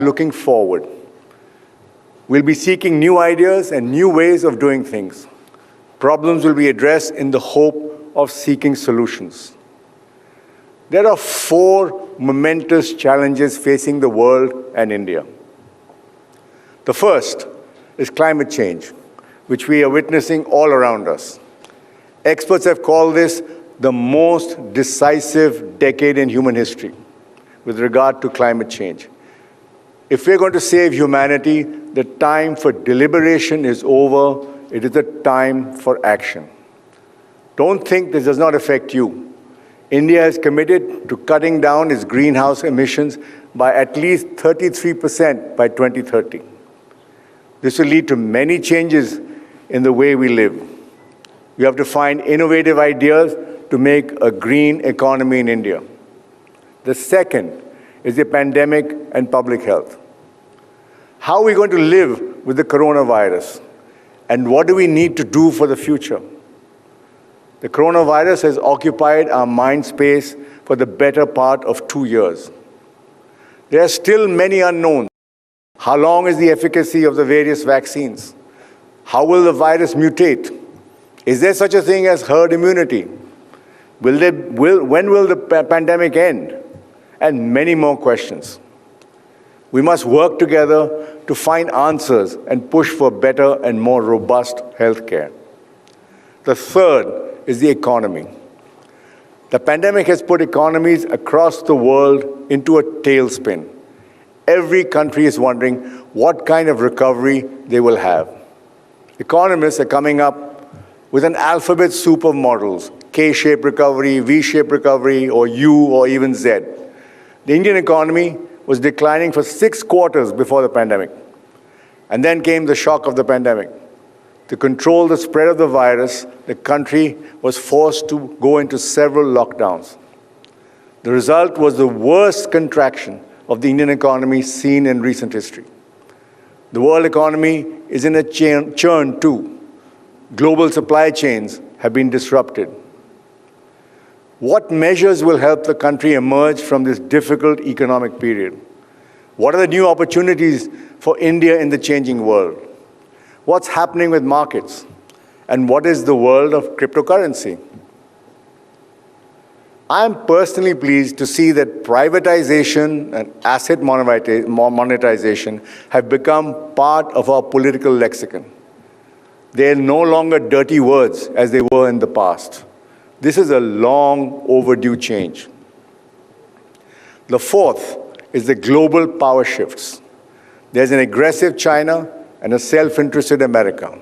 looking forward. We'll be seeking new ideas and new ways of doing things. Problems will be addressed in the hope of seeking solutions. There are 4 momentous challenges facing the world and India. The first is climate change, which we are witnessing all around us. Experts have called this the most decisive decade in human history with regard to climate change. If we're going to save humanity, the time for deliberation is over. It is the time for action. Don't think this does not affect you. India is committed to cutting down its greenhouse emissions by at least 33% by 2030. This will lead to many changes in the way we live. We have to find innovative ideas to make a green economy in India. The second is the pandemic and public health. How are we going to live with the coronavirus? And what do we need to do for the future? The coronavirus has occupied our mind space for the better part of 2 years. There are still many unknowns. How long is the efficacy of the various vaccines? How will the virus mutate? Is there such a thing as herd immunity? When will the pandemic end? And many more questions. We must work together to find answers and push for better and more robust healthcare. The third is the economy. The pandemic has put economies across the world into a tailspin. Every country is wondering what kind of recovery they will have. Economists are coming up with an alphabet soup of models: K-shaped recovery, V-shaped recovery, or U, or even Z. The Indian economy was declining for 6 quarters before the pandemic. And then came the shock of the pandemic. To control the spread of the virus, the country was forced to go into several lockdowns. The result was the worst contraction of the Indian economy seen in recent history. The world economy is in a churn too. Global supply chains have been disrupted. What measures will help the country emerge from this difficult economic period? What are the new opportunities for India in the changing world? What's happening with markets? And what is the world of cryptocurrency? I am personally pleased to see that privatization and asset monetization have become part of our political lexicon. They are no longer dirty words as they were in the past. This is a long overdue change. The fourth is the global power shifts. There's an aggressive China and a self-interested America,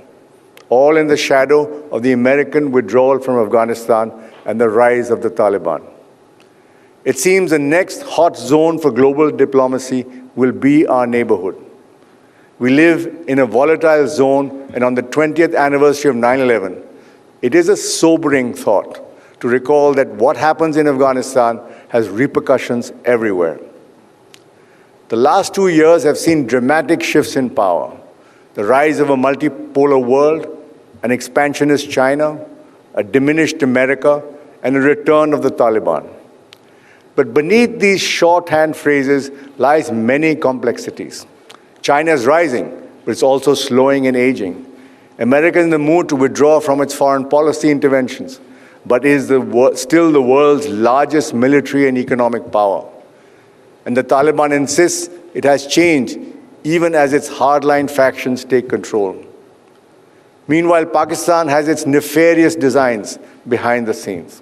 all in the shadow of the American withdrawal from Afghanistan and the rise of the Taliban. It seems the next hot zone for global diplomacy will be our neighborhood. We live in a volatile zone, and on the 20th anniversary of 9/11, it is a sobering thought to recall that what happens in Afghanistan has repercussions everywhere. The last 2 years have seen dramatic shifts in power: the rise of a multipolar world, an expansionist China, a diminished America, and a return of the Taliban. But beneath these shorthand phrases lies many complexities. China is rising, but it's also slowing and aging. America is in the mood to withdraw from its foreign policy interventions, but is still the world's largest military and economic power. And the Taliban insists it has changed, even as its hardline factions take control. Meanwhile, Pakistan has its nefarious designs behind the scenes.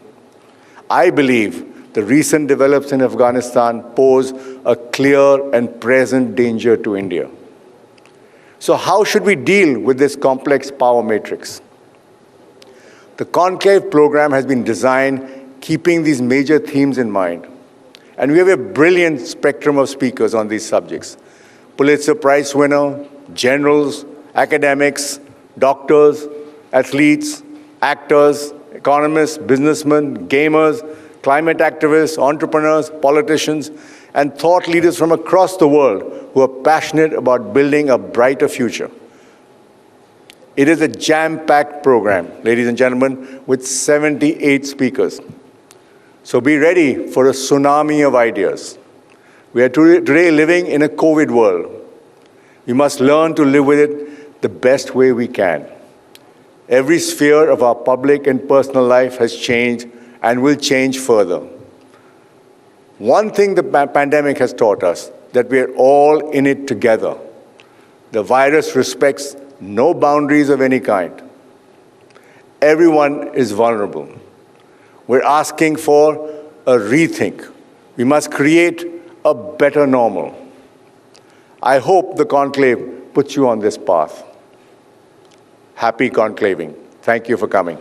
I believe the recent developments in Afghanistan pose a clear and present danger to India. So how should we deal with this complex power matrix? The Conclave program has been designed keeping these major themes in mind. And we have a brilliant spectrum of speakers on these subjects: Pulitzer Prize winner, generals, academics, doctors, athletes, actors, economists, businessmen, gamers, climate activists, entrepreneurs, politicians, and thought leaders from across the world who are passionate about building a brighter future. It is a jam-packed program, ladies and gentlemen, with 78 speakers. So be ready for a tsunami of ideas. We are today living in a COVID world. We must learn to live with it the best way we can. Every sphere of our public and personal life has changed and will change further. One thing the pandemic has taught us, that we are all in it together. The virus respects no boundaries of any kind. Everyone is vulnerable. We're asking for a rethink. We must create a better normal. I hope the conclave puts you on this path. Happy conclaving. Thank you for coming.